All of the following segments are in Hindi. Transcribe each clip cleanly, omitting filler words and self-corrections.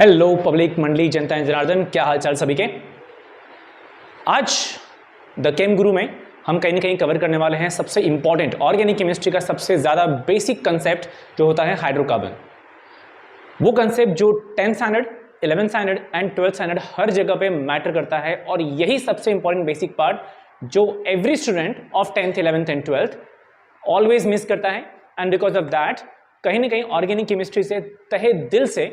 हेलो पब्लिक मंडली जनता जनार्दन, क्या हाल चाल सभी के। आज द केम गुरु में हम कहीं ना कहीं कवर करने वाले हैं सबसे इंपॉर्टेंट ऑर्गेनिक केमिस्ट्री का सबसे ज़्यादा बेसिक कंसेप्ट जो होता है हाइड्रोकार्बन। वो कंसेप्ट जो 10th standard, 11th standard and 12th standard हर जगह पे मैटर करता है, और यही सबसे इंपॉर्टेंट बेसिक पार्ट जो every student of 10th, 11th and 12th always miss करता है। एंड बिकॉज ऑफ दैट कहीं ना कहीं ऑर्गेनिक केमिस्ट्री से तहे दिल से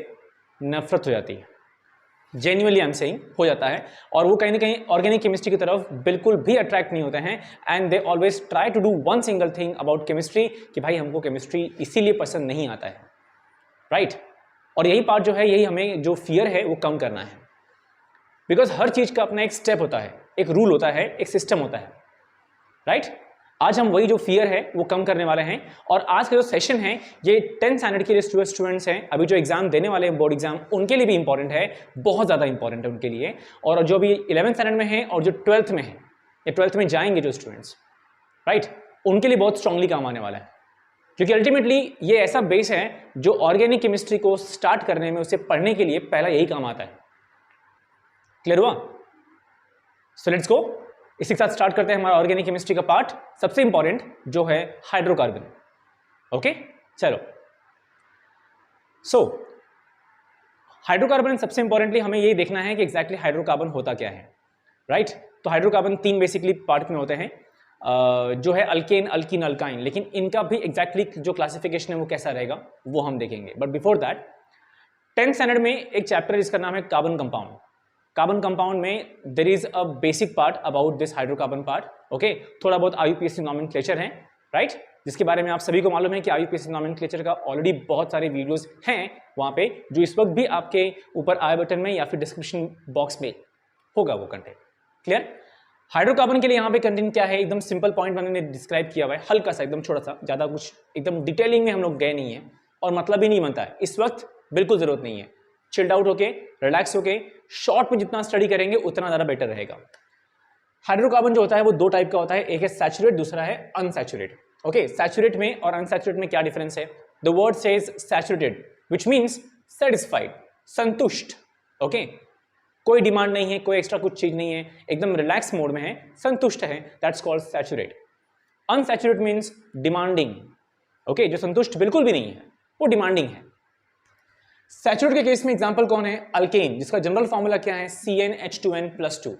नफरत हो जाती है। जेन्युइनली आई एम सेइंग हो जाता है, और वो कहीं ना कहीं ऑर्गेनिक केमिस्ट्री की तरफ बिल्कुल भी अट्रैक्ट नहीं होते हैं। And they always try to do one single thing about chemistry कि भाई हमको केमिस्ट्री इसीलिए पसंद नहीं आता है, राइट। और यही पार्ट जो है, यही हमें जो फियर है वो कम करना है। बिकॉज हर चीज का अपना एक स्टेप होता है, एक रूल होता है, एक सिस्टम होता है, राइट। आज हम वही जो फियर है वो कम करने वाले हैं। और आज का जो सेशन है ये 10th स्टैंडर्ड के लिए स्टूडेंट्स हैं, अभी जो एग्जाम देने वाले हैं बोर्ड एग्जाम, उनके लिए भी इंपॉर्टेंट है, बहुत ज़्यादा इंपॉर्टेंट है उनके लिए। और जो भी 11th स्टैंडर्ड में है और जो 12th में है या 12th में जाएंगे जो स्टूडेंट्स, राइट, उनके लिए बहुत स्ट्रांगली काम आने वाला है। क्योंकि अल्टीमेटली ये ऐसा बेस है जो ऑर्गेनिक केमिस्ट्री को स्टार्ट करने में, उसे पढ़ने के लिए पहला यही काम आता है। क्लियर हुआ? So let's go. इसी के साथ स्टार्ट करते हैं हमारा ऑर्गेनिक केमिस्ट्री का पार्ट, सबसे इंपॉर्टेंट जो है हाइड्रोकार्बन। ओके, चलो। सो हाइड्रोकार्बन सबसे इंपॉर्टेंटली हमें ये देखना है कि एग्जैक्टली हाइड्रोकार्बन होता क्या है, राइट। तो हाइड्रोकार्बन तीन बेसिकली पार्ट में होते हैं, जो है अल्केन, अल्कीन, अल्काइन। लेकिन इनका भी एग्जैक्टली जो क्लासिफिकेशन है वो कैसा रहेगा वो हम देखेंगे। But before that 10th standard में एक चैप्टर जिसका नाम है कार्बन कंपाउंड। कार्बन कंपाउंड में there is a basic part about this hydrocarbon part. Okay, थोड़ा बहुत आईयूपीएसी नॉमेनक्लेचर है, राइट, जिसके बारे में आप सभी को मालूम है कि आईयूपीएसी नॉमेनक्लेचर का ऑलरेडी बहुत सारे वीडियोस हैं वहां पे, जो इस वक्त भी आपके ऊपर आई बटन में या फिर डिस्क्रिप्शन बॉक्स में होगा वो कंटेंट। क्लियर? हाइड्रोकार्बन के लिए यहाँ पे कंटेंट क्या है, एकदम सिंपल पॉइंट मैंने डिस्क्राइब किया हुआ है, हल्का सा, एकदम छोटा सा, ज्यादा कुछ एकदम डिटेलिंग में हम लोग गए नहीं है, और मतलब ही नहीं बनता है इस वक्त, बिल्कुल जरूरत नहीं है। चिल्ड आउट होके, रिलैक्स होके, शॉर्ट में जितना स्टडी करेंगे उतना ज्यादा बेटर रहेगा। हाइड्रोकार्बन जो होता है वो दो टाइप का होता है, एक है सैचुरेट, दूसरा है अनसैचुरेट। ओके, सैचुरेट में और अनसैचुरेट में क्या डिफरेंस है? The word says saturated which means satisfied, संतुष्ट। ओके, कोई डिमांड नहीं है, कोई एक्स्ट्रा कुछ चीज नहीं है, एकदम रिलैक्स मोड में है, संतुष्ट है, that's called saturate. Unsaturate means demanding. Okay, जो संतुष्ट बिल्कुल भी नहीं है वो डिमांडिंग है। सैचुरेट के केस में एग्जांपल कौन है? अल्केन, जिसका जनरल फॉर्मूला क्या है? CnH2n+2।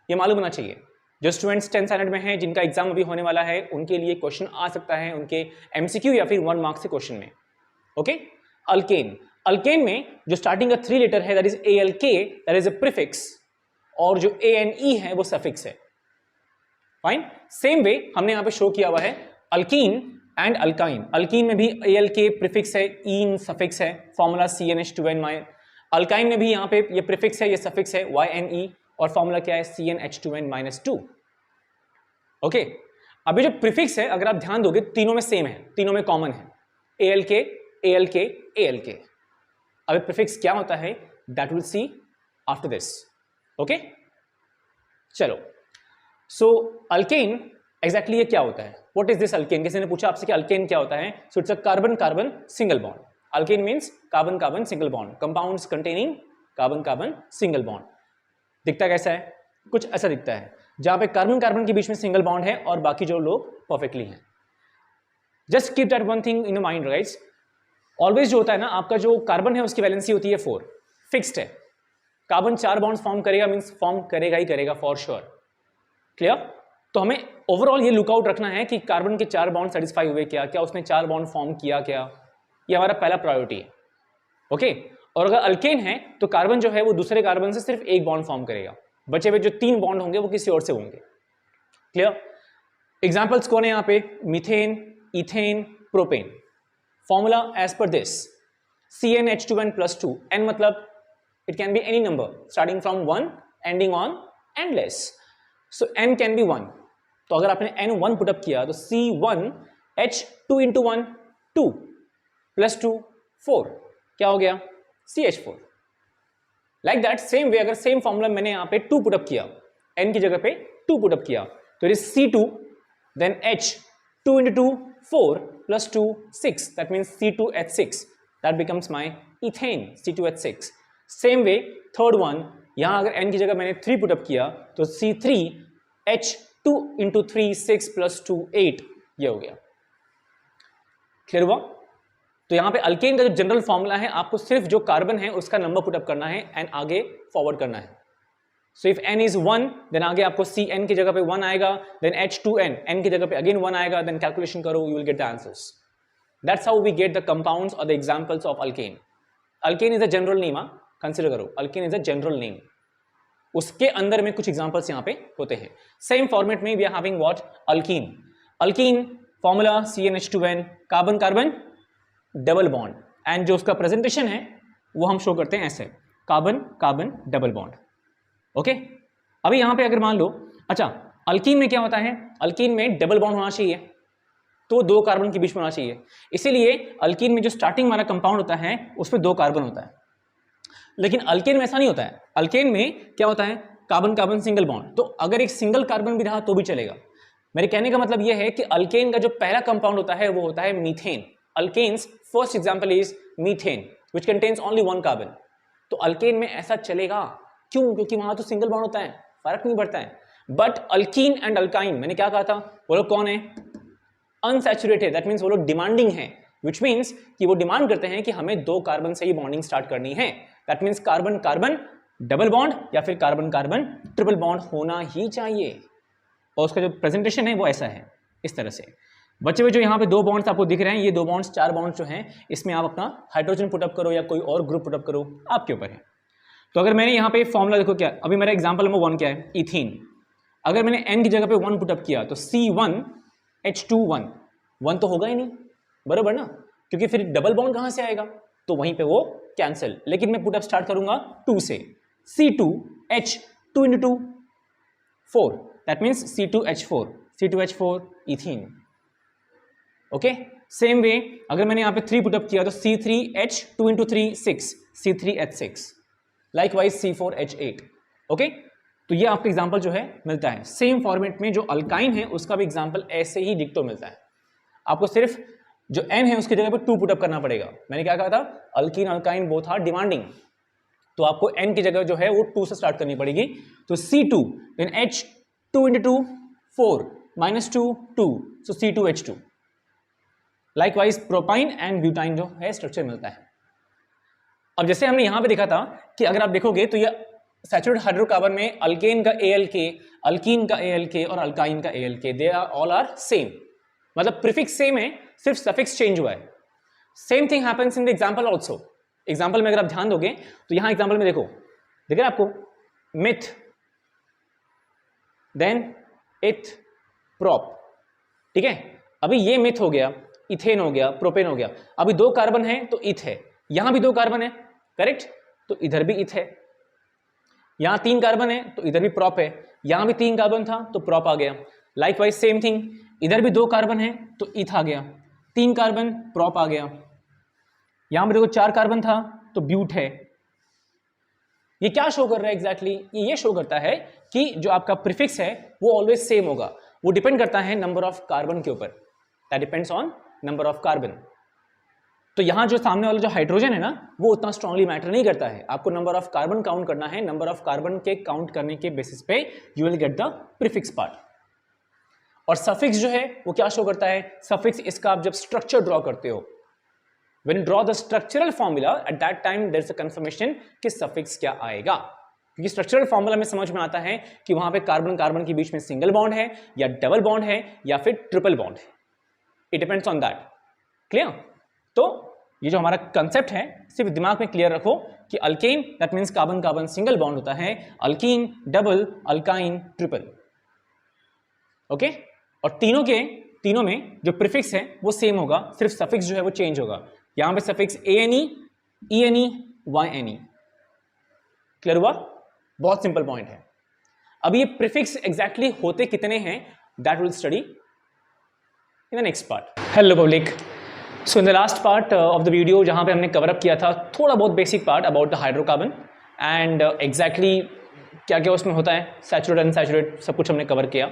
ये मालूम होना चाहिए। जो स्टूडेंट्स 10th स्टैंडर्ड में हैं, जिनका एग्जाम अभी होने वाला है, उनके लिए क्वेश्चन आ सकता है, उनके MCQ या फिर 1 मार्क्स के क्वेश्चन में। ओके, अल्केन, अल्केन में जो स्टार्टिंग का 3 लेटर है that is ALK, that is a prefix, और जो ANE है वो सफिक्स है। फाइन, सेम वे हमने यहां पे शो किया हुआ है अल्कीन एंड अल्काइन। अल्कीन में भी ALK प्रीफिक्स है, ईन सफिक्स है, फॉर्मूला CnH2n। अल्काइन में भी यहाँ पे ये प्रीफिक्स है, ये सफिक्स है YNE, और फॉर्मूला क्या है? CnH2n-2। ओके, अभी जो प्रीफिक्स है अगर आप ध्यान दोगे तीनों में सेम है, तीनों में कॉमन है, ALK, ALK, ALK। अभी प्रीफिक्स क्या होता है that will see after this. Okay, चलो। सो अल्केन एग्जैक्टली ये क्या होता है? What is this alkane? किसी ने पूछा आपसे कि अल्केन क्या होता है? So it's a carbon carbon single bond. Alkane means carbon carbon single bond, compounds containing carbon carbon single bond. दिखता कैसा है? कुछ ऐसा दिखता है, जहां पे कार्बन कार्बन के बीच में सिंगल बॉन्ड है और बाकी जो लोग परफेक्टली हैं। Just keep that one thing in your mind, guys. Always जो होता है ना, आपका जो कार्बन है उसकी वैलेंसी होती है 4, फिक्स्ड है। कार्बन 4 बॉन्ड्स फॉर्म करेगा, मींस फॉर्म करेगा ही करेगा फॉर श्योर। क्लियर? तो हमें ओवरऑल ये लुकआउट रखना है कि कार्बन के 4 बॉन्ड सेटिस्फाई हुए क्या, क्या उसने 4 बॉन्ड फॉर्म किया क्या, ये हमारा पहला प्रायोरिटी है। ओके, और अगर अल्केन है तो कार्बन जो है वो दूसरे कार्बन से सिर्फ एक बॉन्ड फॉर्म करेगा, बचे हुए जो 3 बॉन्ड होंगे वो किसी और से होंगे। क्लियर? एग्जांपल्स कौन है यहाँ पे? Methane, ethane, propane. Formula as per this CnH2n+2। n मतलब it can be any number starting from 1 ending on endless. So n can be 1। तो अगर आपने n1 पुटअप किया तो C1H2 into 1 2 plus 2 4, क्या हो गया? CH4। Like that same way अगर सेम फॉर्मूला मैंने यहाँ पे 2 पुटअप किया, n की जगह पे 2 पुटअप किया, तो it is C2 then H 2 into 2 4 plus 2 6, that means C2H6, that becomes my ethane, C2H6। Same way third one, यहां अगर n की जगह मैंने 3 पुटअप किया तो C3H2 इंटू 3 6 प्लस 2 8 ये हो गया। क्लियर हुआ? तो यहां पे अल्केन का जो जनरल फॉर्मूला है, आपको सिर्फ जो कार्बन है उसका नंबर पुटअप करना है एंड आगे फॉरवर्ड करना है। So if n is 1 then आगे आपको Cn की जगह पे 1 आएगा, देन H2n n की जगह पे अगेन 1 आएगा, देन कैलकुलेशन करो, you will get the answers. That's how we get the compounds और the examples of alkane. Alkane is a general name, consider करो, alkane is a general name, उसके अंदर में कुछ एग्जांपल्स यहां पे होते हैं। सेम फॉर्मेट में we are having what, alkene. Alkene formula CnH2n, carbon carbon double bond, and जो उसका प्रेजेंटेशन है वो हम शो करते हैं ऐसे, carbon carbon double bond. Okay, अभी यहां पे अगर मान लो, अच्छा अल्कीन में क्या होता है, अल्कीन में डबल बॉन्ड होना चाहिए, तो 2 कार्बन के बीच में होना चाहिए, इसीलिए अल्कीन में जो स्टार्टिंग वाला कंपाउंड होता है उसमें 2 कार्बन होता है। लेकिन अल्केन में ऐसा नहीं होता है, अल्केन में क्या होता है, कार्बन कार्बन सिंगल बॉन्ड, तो अगर एक सिंगल कार्बन भी रहा तो भी चलेगा। मेरे कहने का मतलब यह है कि अल्केन का जो पहला कंपाउंड होता है वो होता है methane. Alkanes first example is methane which contains only 1 carbon. तो अल्केन में ऐसा चलेगा, क्यों? क्योंकि वहां तो सिंगल बॉन्ड होता है, फर्क नहीं पड़ता है। बट अल्कीन एंड अल्काइन, मैंने क्या कहा था, वो लोग कौन है, अनसैचुरेटेड, दैट मीन्स वो लोग डिमांडिंग है, विच मीन्स कि वो डिमांड करते हैं कि हमें 2 कार्बन से ही बॉन्डिंग स्टार्ट करनी है। That means carbon carbon double bond या फिर कार्बन कार्बन ट्रिपल बॉन्ड होना ही चाहिए, और उसका जो प्रेजेंटेशन है वो ऐसा है, इस तरह से। बच्चे जो यहाँ पे 2 बॉन्ड्स आपको दिख रहे हैं, ये 2 बॉन्ड्स 4 बॉन्ड्स जो हैं, इसमें आप अपना हाइड्रोजन पुटअप करो या कोई और ग्रुप पुटअप करो, आपके ऊपर है। तो अगर मैंने यहाँ पे फॉर्मूला देखो, क्या अभी मेरा एग्जांपल नंबर 1 क्या है, इथीन। अगर मैंने n की जगह पे 1 पुटअप किया तो C1H2 1 तो होगा ही नहीं, बराबर ना, क्योंकि फिर डबल बॉन्ड कहाँ से आएगा, तो वहीं पे वो कैंसिल। लेकिन मैं पुटअप स्टार्ट करूंगा 2 से, C2H2 into 2 4, that means C2H4 ethene. Okay, same way अगर मैंने यहाँ पे 3 पुटअप किया तो C3H2 into 3 6, C3H6, likewise C4H8। Okay, तो ये आपका एग्जांपल जो है मिलता है। सेम फॉर्मेट में जो अल्काइन है उसका भी एग्जांपल ऐसे ही डिक्टो मिलता है। आपको सिर्फ जो n है उसकी जगह पर 2 पुटअप करना पड़ेगा। मैंने क्या कहा था, alkene alkyne both are demanding, तो आपको n की जगह जो है वो 2 से स्टार्ट करनी पड़ेगी। तो C2 then H2 into 2 4 -2 2, so C2H2। Likewise propyne and butyne जो है स्ट्रक्चर मिलता है। अब जैसे हमने यहां पे देखा था कि अगर आप देखोगे तो ये सैचुरेटेड हाइड्रोकार्बन में अल्केन का ALK, अल्कीन का ALK और अल्काइन का ALK, they are all are same, मतलब प्रीफिक्स सेम है, सिर्फ सफिक्स चेंज हुआ है। Same thing happens in the example also. Example में अगर आप ध्यान दोगे तो यहां एग्जांपल में देखो, दिख रहा है आपको, मिथ, देन इथ, प्रोप, ठीक है। अभी ये मिथ हो गया, इथेन हो गया, प्रोपेन हो गया। अभी 2 कार्बन है तो इथ है, यहां भी 2 कार्बन है, करेक्ट, तो इधर भी इथ है। यहां 3 कार्बन है तो इधर भी प्रोप है, यहां भी 3 कार्बन था तो प्रोप आ गया। लाइकवाइज सेम थिंग, इधर भी 2 कार्बन है तो इथ आ गया, 3 कार्बन प्रोप आ गया। यहां पर देखो 4 कार्बन था तो ब्यूट है। ये क्या शो कर रहा है एग्जैक्टली, ये शो करता है कि जो आपका प्रीफिक्स है वो ऑलवेज सेम होगा, वो डिपेंड करता है नंबर ऑफ कार्बन के ऊपर, that depends on number of carbon. तो यहां जो सामने वाला जो हाइड्रोजन है ना, वो उतना स्ट्रांगली मैटर नहीं करता है, आपको नंबर ऑफ कार्बन काउंट करना है, नंबर ऑफ कार्बन के काउंट करने के बेसिस पे you will get the prefix part. और सफिक्स जो है वो क्या शो करता है, सफिक्स इसका आप जब स्ट्रक्चर ड्रॉ करते हो, when you draw the structural formula at that time there is a confirmation कि सफिक्स क्या आएगा, क्योंकि स्ट्रक्चरल फॉर्मूला में समझ में आता है कि वहां पे कार्बन कार्बन के बीच में सिंगल बॉन्ड है या डबल बॉन्ड है या फिर ट्रिपल बॉन्ड है, it depends on that. Clear? तो ये जो हमारा कंसेप्ट है सिर्फ दिमाग में क्लियर रखो कि alkane that means carbon carbon single bond होता है, alkyne double, alkyne triple. Okay, और तीनों में जो प्रीफिक्स है वो सेम होगा, सिर्फ सफिक्स जो है वो चेंज होगा। यहां पे suffix ANE, ENE, YNE। Clear हुआ? बहुत सिंपल पॉइंट है। अब ये प्रीफिक्स एग्जैक्टली होते कितने हैं, that will study in the next part. Hello public, so in the last part of the video जहां पे हमने कवर अप किया था थोड़ा बहुत basic part about the hydrocarbon and exactly क्या क्या उसमें होता है, सैचुरेट अनसैचुरेट सब कुछ हमने कवर किया।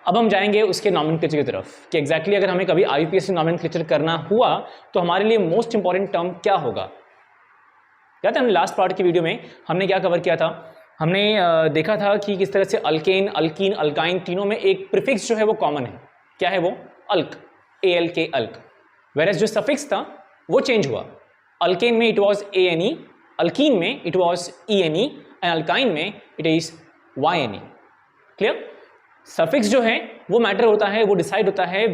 अब हम जाएंगे उसके नॉमेनक्लेचर की तरफ कि एग्जैक्टली अगर हमें कभी IUPAC नॉमेनक्लेचर करना हुआ तो हमारे लिए मोस्ट इंपॉर्टेंट टर्म क्या होगा। याद है हमने लास्ट पार्ट की वीडियो में हमने क्या कवर किया था, हमने देखा था कि किस तरह से अल्केन, अल्कीन, अल्काइन तीनों में एक प्रीफिक्स जो है वो कॉमन है। क्या है वो? Alk, ALK, alk. वेरएज जो सफिक्स था वो चेंज हुआ। अल्केन में इट वाज ANE, अल्कीन में it was ENE and alkyne में it is YNE। Clear? Suffix जो है वो मैटर होता है, वो डिसाइड होता है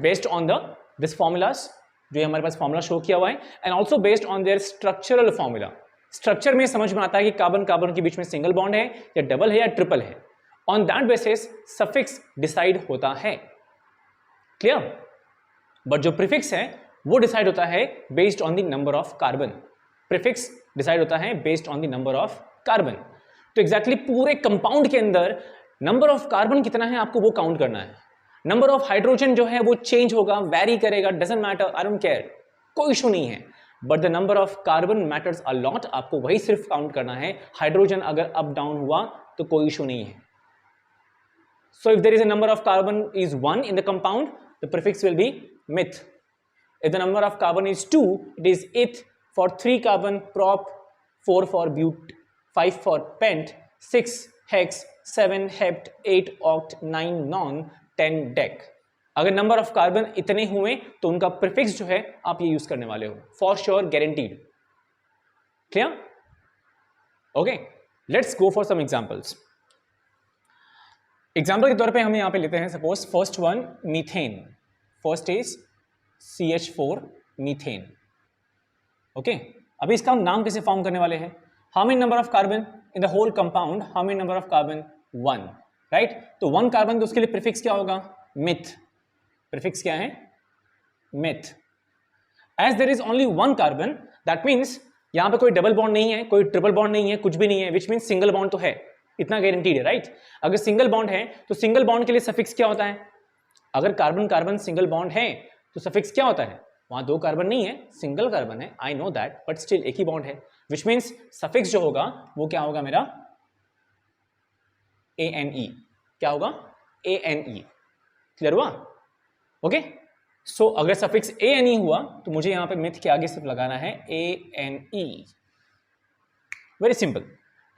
based on the this formulas, जो हमारे पास फॉर्मूला शो किया हुआ है, and also based on their structural formula. Structure में समझ में आता है कि कार्बन कार्बन के बीच में सिंगल बॉन्ड है या डबल है या ट्रिपल है। On that basis suffix decide होता है। क्लियर? बट जो प्रीफिक्स है वो डिसाइड होता है based on the number of carbon. Prefix decide होता है based on the number of carbon. तो एग्जैक्टली पूरे कंपाउंड के अंदर नंबर ऑफ कार्बन कितना है आपको वो काउंट करना है। नंबर ऑफ हाइड्रोजन जो है वो चेंज होगा, वेरी करेगा, doesn't matter, I don't care, कोई इशू नहीं है। But the number of carbon matters a lot, आपको वही सिर्फ काउंट करना है। हाइड्रोजन अगर अप डाउन हुआ तो कोई इशू नहीं है। So if there is a number of carbon is 1 in the compound, the prefix will be meth. If the number of carbon is 2, it is eth for 3 carbon, prop, 4 for but, 5 for pent, 6 hex, 7 hept, 8 oct, 9 non, 10 dec. अगर नंबर ऑफ कार्बन इतने हुए तो उनका प्रीफिक्स जो है आप ये यूज करने वाले हो, for sure, guaranteed. Clear? Okay, let's go for some examples. Example के तौर पे हम यहां पे लेते हैं, suppose first one methane. First is CH4 methane. Okay, अभी इसका हम नाम कैसे फॉर्म करने वाले हैं? How many number of carbon in the whole compound? How many number of carbon? 1, right? तो 1 कार्बन, तो उसके लिए प्रीफिक्स क्या होगा? मिथ। प्रीफिक्स क्या है? Meth. As there is only 1 carbon, that means यहां पे कोई डबल बॉन्ड नहीं है, कोई ट्रिपल बॉन्ड नहीं है, कुछ भी नहीं है, विच मीन्स सिंगल बॉन्ड तो है, इतना गारंटीड है, राइट? अगर सिंगल बॉन्ड है तो सिंगल बॉन्ड के लिए सफिक्स क्या होता है? अगर कार्बन कार्बन सिंगल बॉन्ड है तो सफिक्स क्या होता है? वहां 2 कार्बन नहीं है, सिंगल कार्बन है, I know that, but still एक ही बॉन्ड है, विच मीन्स सफिक्स जो होगा वो क्या होगा मेरा? ANE। क्या होगा? ANE। क्लियर हुआ? ओके, सो अगर सफिक्स ANE हुआ तो मुझे यहां पे मिथ के आगे सिर्फ लगाना है ANE। Very simple.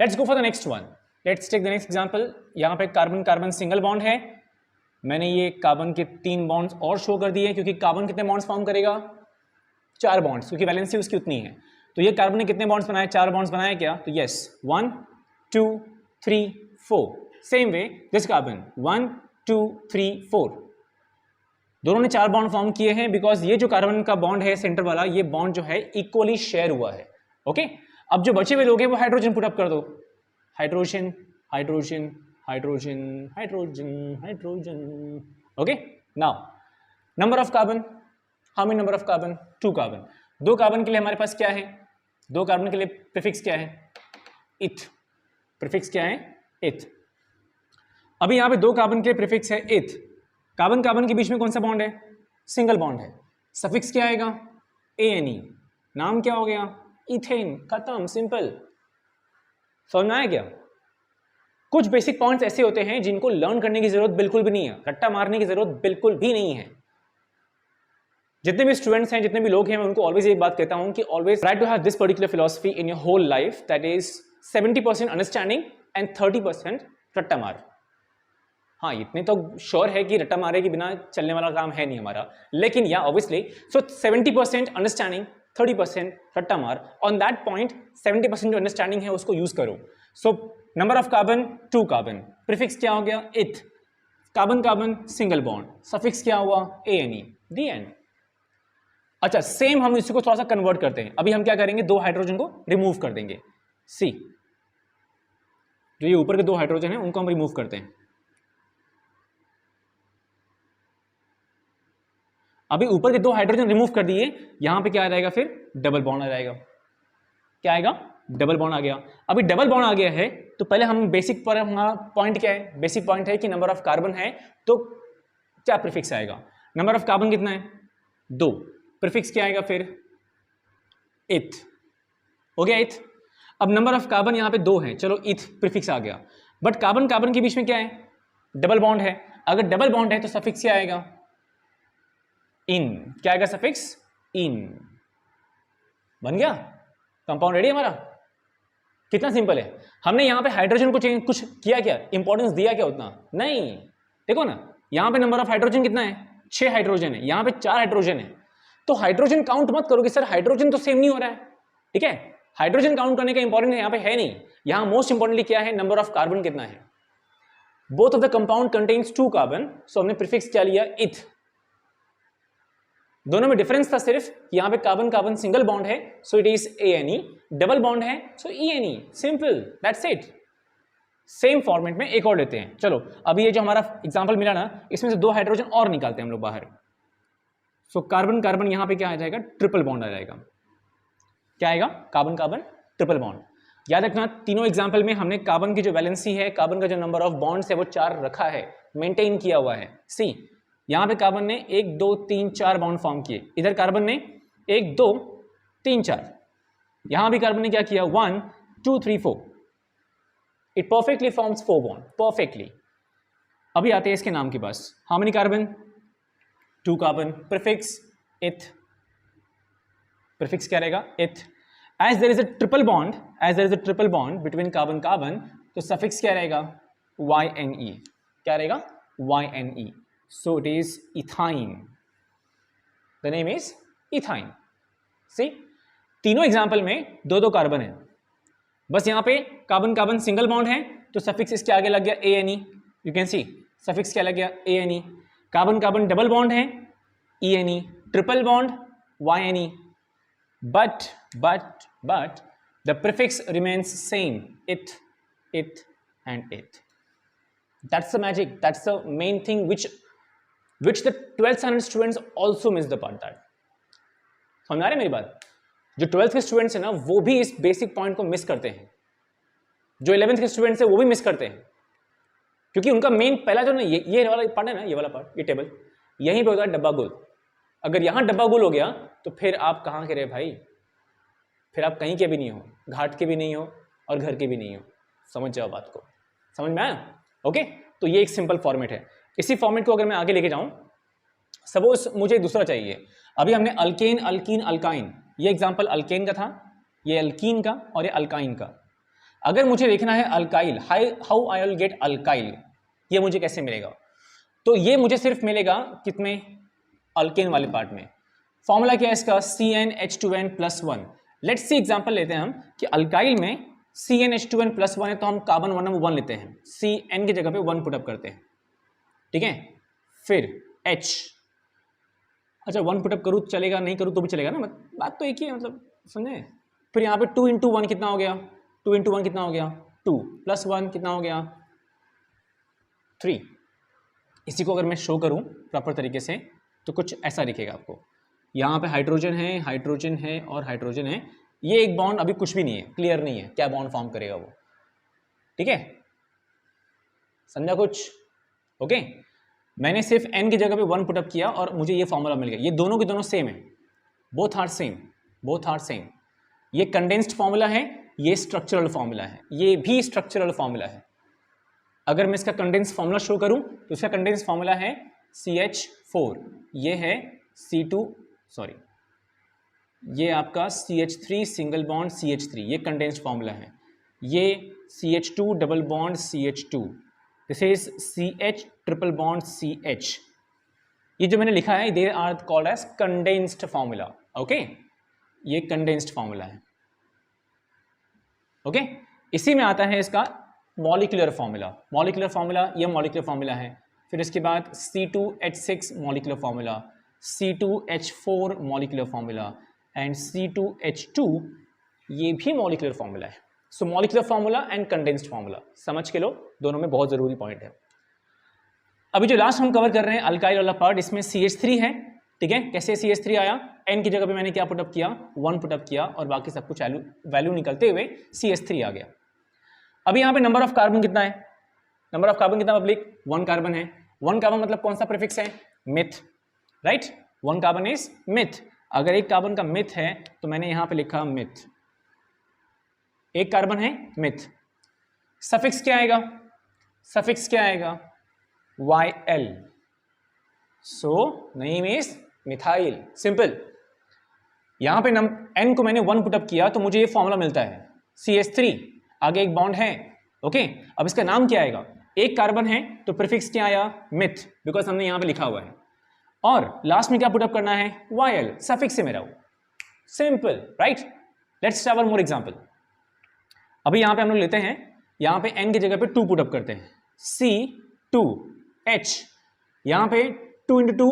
Let's go for the next one. Let's take the next example. यहां पे कार्बन कार्बन सिंगल बॉन्ड है, मैंने ये कार्बन के 3 बॉन्ड्स और शो कर दिए, क्योंकि कार्बन कितने बॉन्ड्स फॉर्म करेगा? 4 बॉन्ड्स, क्योंकि वैलेंसी उसकी उतनी है। तो ये कार्बन ने कितने बॉन्ड्स बनाए? 4 बॉन्ड्स बनाए क्या? तो yes, 1 2 3 4। Same way this carbon 1 2 3 4, दोनों ने 4 बॉन्ड फॉर्म किए हैं, बिकॉज ये जो कार्बन का बॉन्ड है सेंटर वाला, ये बॉन्ड जो है इक्वली शेयर हुआ है। ओके, अब जो बचे हुए लोग हैं वो हाइड्रोजन पुट अप कर दो। Hydrogen hydrogen hydrogen hydrogen hydrogen. Okay, now number of carbon, how many number of carbon? 2 carbon. 2 carbon के लिए हमारे पास क्या है? 2 कार्बन के लिए प्रीफिक्स क्या है? इथ। प्रीफिक्स क्या है? इथ। अभी यहां पे 2 कार्बन के लिए प्रीफिक्स है इथ। कार्बन कार्बन के बीच में कौन सा बॉन्ड है? सिंगल बॉन्ड है। सफिक्स क्या आएगा? ANE। नाम क्या हो गया? इथेन। खत्म, सिंपल। समझ में आया क्या? कुछ बेसिक पॉइंट्स ऐसे होते हैं जिनको लर्न करने की जरूरत बिल्कुल भी नहीं है, रट्टा मारने की जरूरत बिल्कुल भी नहीं है। जितने भी स्टूडेंट्स हैं, जितने भी लोग हैं, मैं उनको ऑलवेज एक बात कहता हूं कि always try to have this particular philosophy in your whole life, that is 70% understanding and 30% रट्टा मार। हाँ, इतने तो श्योर है कि रट्टा मारे के बिना चलने वाला काम है नहीं हमारा, लेकिन या ऑब्वियसली, सो 70% अंडरस्टैंडिंग, 30% रट्टा मार। ऑन दैट पॉइंट 70% जो अंडरस्टैंडिंग है उसको यूज करो। So number of carbon 2 carbon, prefix क्या हो गया? इथ। Carbon carbon single bond, suffix क्या हुआ? ANE। The and. अच्छा, सेम हम इसी को थोड़ा सा कन्वर्ट करते हैं। अभी हम क्या करेंगे? 2 हाइड्रोजन को रिमूव कर देंगे। सी, जो ये ऊपर के 2 हाइड्रोजन है उनको हम रिमूव करते हैं। अभी ऊपर के 2 हाइड्रोजन रिमूव कर दिए, यहां पे क्या आ जाएगा? फिर डबल बॉन्ड आ जाएगा। क्या आएगा? डबल बॉन्ड आ गया। अभी डबल बॉन्ड आ गया है तो पहले हम बेसिक पर, हमारा पॉइंट क्या है? बेसिक पॉइंट है कि नंबर ऑफ कार्बन है तो क्या प्रीफिक्स आएगा? नंबर ऑफ कार्बन कितना है? 2। प्रीफिक्स क्या आएगा फिर? इथ। हो गया इथ। अब नंबर ऑफ कार्बन यहां पे 2 है, चलो इथ प्रीफिक्स आ गया, बट कार्बन कार्बन के बीच में क्या है? डबल बॉन्ड है। अगर डबल बॉन्ड है तो सफिक्स क्या आएगा? इन। क्या आएगा? सफिक्स इन। बन गया? कंपाउंड रेडी हमारा, कितना सिंपल है। हमने यहाँ पे हाइड्रोजन को कुछ किया क्या, इंपॉर्टेंस दिया क्या उतना, नहीं। देखो ना यहाँ पे नंबर ऑफ हाइड्रोजन कितना है, 6 हाइड्रोजन है, यहाँ पे 4 हाइड्रोजन है, तो हाइड्रोजन काउंट मत करोगे सर, हाइड्रोजन तो सेम नहीं हो रहा है, ठीक है। हाइड्रोजन काउंट करने का इंपॉर्टेंट यहाँ पे है नहीं, यहाँ मोस्ट इंपॉर्टेंटली क्या है, नंबर ऑफ कार्बन कितना है। Both of the compound contains 2 carbon, so हमने प्रीफिक्स क्या लिया, इथ। दोनों में डिफरेंस था सिर्फ, यहाँ पे कार्बन कार्बन सिंगल बॉन्ड है, so it is ANE, double bond है सो ENE, simple, that's it. Same format में एक और लेते हैं, चलो अभी ये जो हमारा एग्जांपल मिला ना, इसमें से 2 हाइड्रोजन और निकालते हैं हम लोग बाहर। सो कार्बन कार्बन यहाँ पे क्या आ जाएगा, ट्रिपल बॉन्ड आ जाएगा। क्या आएगा, कार्बन कार्बन ट्रिपल बॉन्ड। याद रखना तीनों एग्जाम्पल में हमने कार्बन की जो वैलेंसी है, कार्बन का जो नंबर ऑफ बॉन्ड्स है वो 4 रखा है, मेंटेन किया हुआ है। सी यहाँ पे कार्बन ने 1 2 3 4 बॉन्ड फॉर्म किए, इधर कार्बन ने 1 2 3 4, यहां भी कार्बन ने क्या किया, 1 2 3 4, it perfectly forms 4 bond, perfectly. अभी आते हैं इसके नाम के पास, how many carbon, 2 carbon, prefix eth, prefix क्या रहेगा, eth. As there is a triple bond, as there is a triple bond between carbon carbon, तो सफिक्स क्या रहेगा, YNE, क्या रहेगा, YNE, so it is ethine, the name is ethine। see तीनों एग्जाम्पल में 2 कार्बन है, बस यहाँ पे कार्बन कार्बन सिंगल बॉन्ड है तो सफिक्स इसके आगे लग गया ANE, you can see suffix क्या लग गया, ANE। Carbon carbon double bond है, ENE, triple bond YNE, but the prefix remains same, it and it। that's the magic, that's the main thing which the 12th standard students also miss the part that। समझ आ रहे मेरी बात, जो 12th के स्टूडेंट्स हैं ना वो भी इस बेसिक पॉइंट को मिस करते हैं, जो 11th के स्टूडेंट्स हैं वो भी मिस करते हैं, क्योंकि उनका मेन पहला जो ना ये वाला पार्ट है ना, ये वाला पार्ट, ये टेबल, यहीं पे होता है डब्बा गोल। अगर यहाँ डब्बा गोल हो गया तो फिर आप कहाँ के रहे भाई, फिर आप कहीं के भी नहीं हो, घाट के भी नहीं हो और घर के भी नहीं हो। समझ जाओ बात को, समझ में आया, ओके। तो ये एक सिंपल फॉर्मेट है, इसी फॉर्मेट को अगर मैं आगे लेके जाऊं, सपोज मुझे दूसरा चाहिए। अभी हमने अल्केन अल्कीन अल्काइन, ये एग्जांपल अल्केन का था, ये अल्कीन का और ये अल्काइन का। अगर मुझे देखना है alkyl, how I will get alkyl, ये मुझे कैसे मिलेगा, तो ये मुझे सिर्फ मिलेगा कितने, अल्केन वाले पार्ट में। फॉर्मूला क्या है इसका, CnH2n+1। लेट्स सी एग्जांपल लेते हैं हम कि अल्काइल में CnH2n+1 है, तो हम कार्बन 1 लेते हैं, Cn की जगह पे 1 पुटअप करते हैं, ठीक है। फिर H, अच्छा 1 पुटअप करूँ चलेगा, नहीं करूँ तो भी चलेगा ना, बात तो एक ही है, मतलब समझे। फिर यहाँ पे 2 × 1 कितना हो गया, 2 × 1 कितना हो गया, 2 + 1 कितना हो गया, 3। इसी को अगर मैं शो करूँ प्रॉपर तरीके से तो कुछ ऐसा दिखेगा आपको, यहाँ पे हाइड्रोजन है, हाइड्रोजन है और हाइड्रोजन है, ये एक बॉन्ड अभी कुछ भी नहीं है, क्लियर नहीं है क्या बॉन्ड फॉर्म करेगा वो, ठीक है, समझा कुछ, ओके। मैंने सिर्फ n की जगह पे 1 पुटअप किया और मुझे ये फॉर्मूला मिल गया। ये दोनों के दोनों सेम है, बोथ आर सेम। ये कंडेंस्ड फॉर्मूला है, ये स्ट्रक्चरल फॉर्मूला है, ये भी स्ट्रक्चरल फॉर्मूला है। अगर मैं इसका कंडेंस्ड फॉर्मूला शो करूं तो इसका कंडेंस्ड फॉर्मूला है CH4, ये है C2, सॉरी ये आपका CH3 सिंगल बॉन्ड CH3, ये कंडेंस्ड फॉर्मूला है। ये CH2 double bond CH2, this is CH triple bond CH। ये जो मैंने लिखा है they are called as condensed formula, okay. ये कंडेंस्ड फॉर्मूला है, ओके। इसी में आता है इसका मॉलिक्यूलर फॉर्मूला, मॉलिक्यूलर फॉर्मूला ये मॉलिक्यूलर फॉर्मूला है। फिर इसके बाद C2H6 molecular formula, C2H4 molecular formula and C2H2 ये भी मॉलिक्यूलर फॉर्मूला है। So molecular formula and condensed formula समझ के लो, दोनों में बहुत जरूरी पॉइंट है। अभी जो लास्ट हम कवर कर रहे हैं अल्काइल वाला पार्ट, इसमें CH3 है, ठीक है। कैसे CH3 आया, n की जगह पे मैंने क्या पुटअप किया, 1 पुटअप किया और बाकी सब कुछ वैल्यू निकलते हुए CH3 आ गया। अभी यहाँ पे नंबर ऑफ कार्बन कितना है, नंबर ऑफ कार्बन कितना पब्लिक, 1 कार्बन है। 1 कार्बन मतलब कौन सा प्रीफिक्स है, myth, right. 1 carbon is myth. अगर एक कार्बन का मिथ है तो मैंने यहाँ पे लिखा मिथ, एक कार्बन है मिथ। सफिक्स क्या आएगा, सफिक्स क्या आएगा, YL, so name is methyl, simple. यहाँ पे n को मैंने 1 पुटअप किया तो मुझे ये फॉर्मूला मिलता है CH3, आगे एक बॉन्ड है। ओके, अब इसका नाम क्या आएगा? एक कार्बन है तो प्रीफिक्स क्या आया? मिथ, बिकॉज हमने यहाँ पे लिखा हुआ है। और लास्ट में क्या पुटअप करना है? YL, सफिक्स है मेरा वो। Simple, right? Let's have one more example. अभी यहाँ पे हम लोग लेते हैं, यहाँ पे n की जगह पे 2 पुटअप करते हैं, C2H, यहाँ पे 2 × 2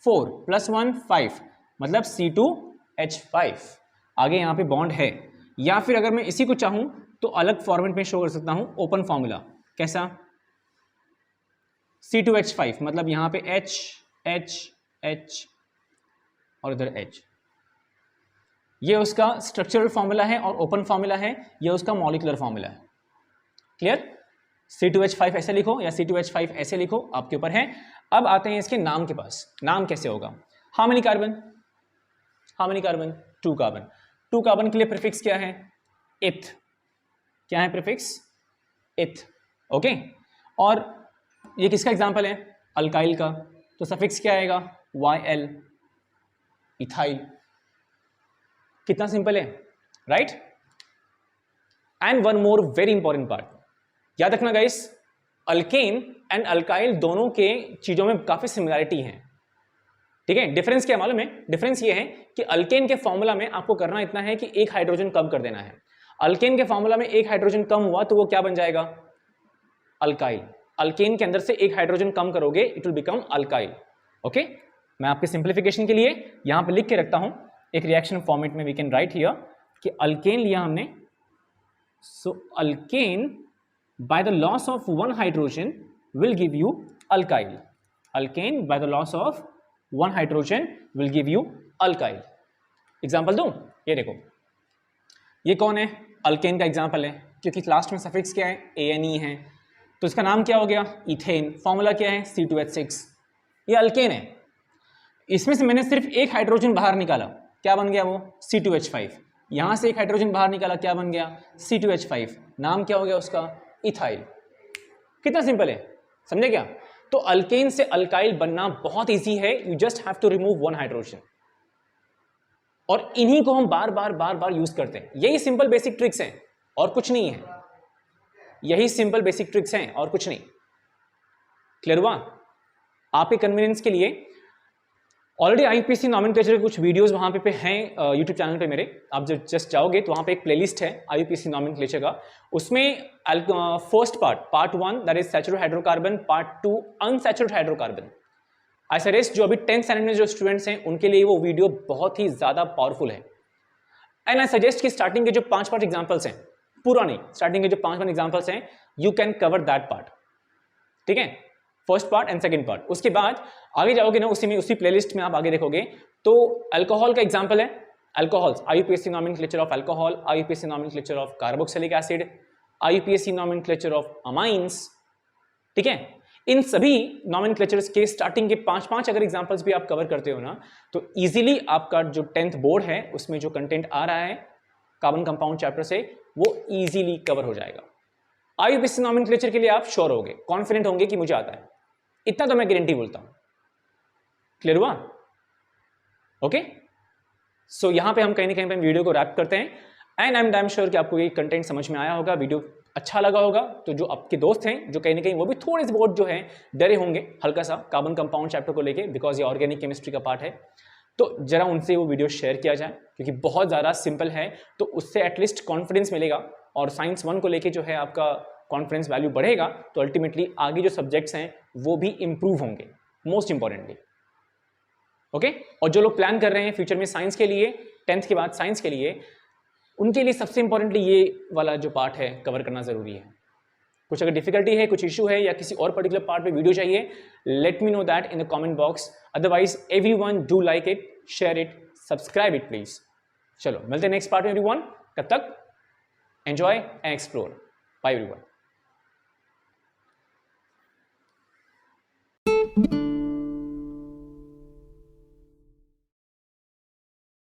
4 + 1 5, मतलब C2H5। आगे यहाँ पे बॉन्ड है, या फिर अगर मैं इसी को चाहूं तो अलग फॉर्मेट में शो कर सकता हूं, ओपन फॉर्मूला। कैसा? C2H5, मतलब यहाँ पे H H H और इधर H, ये उसका स्ट्रक्चरल फॉर्मूला है और ओपन फॉर्मूला है, ये उसका मॉलिक्यूलर फॉर्मूला है। क्लियर? C2H5 ऐसे लिखो या C2H5 ऐसे लिखो, आपके ऊपर है। अब आते हैं इसके नाम के पास। नाम कैसे होगा? How many carbon? How many carbon? 2 carbon. 2 carbon के लिए प्रीफिक्स क्या है? इथ। क्या है प्रीफिक्स? इथ। ओके, और ये किसका एग्जांपल है? अल्काइल का, तो सफिक्स क्या आएगा? YL, ethyl. कितना सिंपल है, right? And one more very important part, याद रखना गाइस, अल्केन एंड अल्काइल दोनों के चीजों में काफी सिमिलरिटी है। ठीक है, डिफरेंस क्या मालूम है? डिफरेंस ये है कि अल्केन के फॉर्मूला में आपको करना इतना है कि एक हाइड्रोजन कम कर देना है। अल्केन के फॉर्मूला में एक हाइड्रोजन कम हुआ तो वो क्या बन जाएगा? अल्काइल। अल्केन के अंदर से एक हाइड्रोजन कम करोगे, it will become alkyl. Okay, मैं आपके सिंप्लीफिकेशन के लिए यहां पे लिख के रखता हूं, एक रिएक्शन फॉर्मेट में वी कैन राइट हियर कि अल्केन लिया हमने, सो alkane by the loss of 1 hydrogen will give you alkyl. Alkane by the loss of 1 hydrogen will give you alkyl. Example दूं? ये देखो, ये कौन है? अल्केन का एग्जाम्पल है, क्योंकि लास्ट में सफिक्स क्या है? ANE है, तो इसका नाम क्या हो गया? इथेन। फॉर्मूला क्या है? C2H6। ये अल्केन है, इसमें से मैंने सिर्फ एक हाइड्रोजन बाहर निकाला, क्या बन गया वो? C2H5। यहां से एक हाइड्रोजन बाहर निकाला, क्या बन गया? C2H5। नाम क्या हो गया उसका? इथाइल। कितना सिंपल है, समझे क्या? तो अल्केन से अल्काइल बनना बहुत इजी है, you just have to remove 1 hydrogen. और इन्हीं को हम बार बार यूज करते हैं। यही सिंपल बेसिक ट्रिक्स हैं और कुछ नहीं है, यही सिंपल बेसिक ट्रिक्स हैं और कुछ नहीं। क्लियर हुआ? आपके कन्वीनियंस के लिए ऑलरेडी IUPAC नॉमेनक्लेचर के कुछ वीडियोस वहां पे हैं यूट्यूब चैनल पे मेरे, आप जब जस्ट जाओगे तो वहां पे एक प्लेलिस्ट है IUPAC नॉमेनक्लेचर का, उसमें first part 1 that is saturated hydrocarbon, part 2 unsaturated hydrocarbon. I suggest जो अभी 10th स्टैंडर्ड में जो स्टूडेंट्स हैं उनके लिए वो वीडियो बहुत ही ज्यादा पावरफुल है। एंड आई सजेस्ट कि स्टार्टिंग के जो 5 एग्जाम्पल्स हैं, पूरा नहीं, स्टार्टिंग के जो 5 एग्जाम्पल्स हैं, you can cover that part. ठीक है, first part and second part. उसके बाद आगे जाओगे ना, उसी प्लेलिस्ट में आप आगे देखोगे तो अल्कोहल का एग्जांपल है, alcohols, IUPAC nomenclature of alcohol, IUPAC nomenclature of carboxylic acid, IUPAC nomenclature of amines. ठीक है, इन सभी नॉमेनक्लेचर्स के स्टार्टिंग के 5 अगर एग्जांपल्स भी आप कवर करते हो ना, तो इजीली आपका जो 10th बोर्ड है उसमें जो कंटेंट आ रहा है कार्बन कंपाउंड चैप्टर से, वो इजीली कवर हो जाएगा। IUPAC नॉमेनक्लेचर के लिए आप श्योर होंगे, कॉन्फिडेंट होंगे कि मुझे आता है, इतना तो मैं गारंटी बोलता हूं। क्लियर हुआ? ओके, सो यहां पे हम कहीं ना कहीं पे वीडियो को रैप करते हैं। And I am damn sure कि आपको ये कंटेंट समझ में आया होगा, वीडियो अच्छा लगा होगा। तो जो आपके दोस्त हैं जो कहीं ना कहीं वो भी थोड़े से बहुत जो है डरे होंगे हल्का सा कार्बन कंपाउंड चैप्टर को लेके, बिकॉज ये ऑर्गेनिक केमिस्ट्री का पार्ट है, तो जरा उनसे वो वीडियो शेयर किया जाए, क्योंकि बहुत ज़्यादा सिंपल है, तो उससे एटलीस्ट कॉन्फिडेंस मिलेगा और साइंस 1 को लेके जो है आपका कॉन्फिडेंस वैल्यू बढ़ेगा, तो अल्टीमेटली आगे जो सब्जेक्ट्स हैं वो भी इंप्रूव होंगे, मोस्ट इंपॉर्टेंटली। ओके, और जो लोग प्लान कर रहे हैं फ्यूचर में साइंस के लिए, 10th के बाद साइंस के लिए, उनके लिए सबसे इंपॉर्टेंटली ये वाला जो पार्ट है कवर करना जरूरी है। कुछ अगर डिफिकल्टी है, कुछ इशू है या किसी और पर्टिकुलर पार्ट पे वीडियो चाहिए, let me know that in the comment box. Otherwise everyone do like it, share it, subscribe it please. चलो मिलते हैं नेक्स्ट पार्ट में एवरीवन, तब तक enjoy and explore. Bye everyone.